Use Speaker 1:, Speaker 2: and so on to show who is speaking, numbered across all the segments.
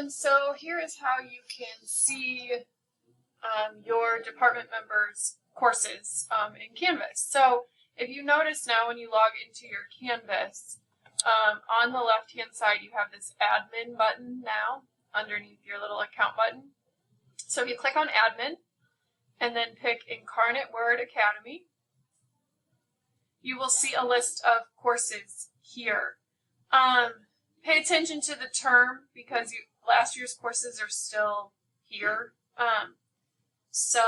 Speaker 1: So here is how you can see your department members' courses in Canvas. So if you notice now when you log into your Canvas, on the left-hand side you have this admin button now underneath your little account button. So if you click on admin and then pick Incarnate Word Academy, you will see a list of courses here. Pay attention to the term because last year's courses are still here. So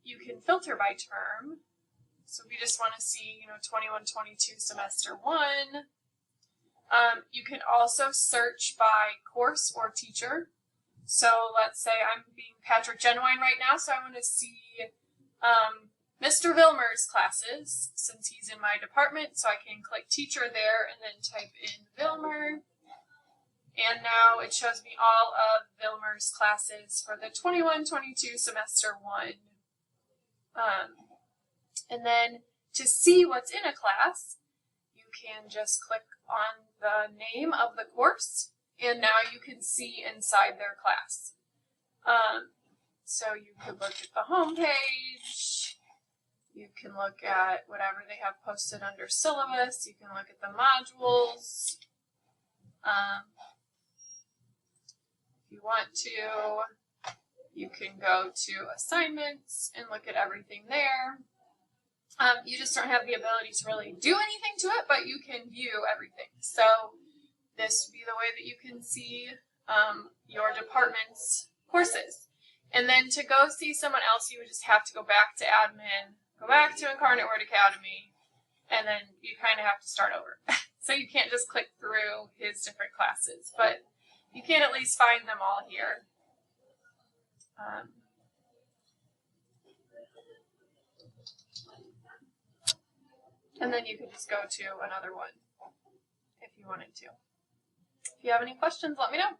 Speaker 1: you can filter by term. So if you just want to see, 21-22 semester 1. You can also search by course or teacher. So let's say I'm being Patrick Genuine right now, so I want to see Mr. Vilmer's classes, since he's in my department, so I can click teacher there and then type in Vilmer. And now it shows me all of Vilmer's classes for the 21-22 semester 1. And then to see what's in a class, you can just click on the name of the course, and now you can see inside their class. So you could look at the home page. You can look at whatever they have posted under syllabus. You can look at the modules. If you want to, you can go to assignments and look at everything there. You just don't have the ability to really do anything to it, but you can view everything. So this would be the way that you can see your department's courses. And then to go see someone else, you would just have to go back to admin, go back to Incarnate Word Academy, and then you kind of have to start over. So you can't just click through his different classes, but you can at least find them all here. And then you could just go to another one if you wanted to. If you have any questions, let me know.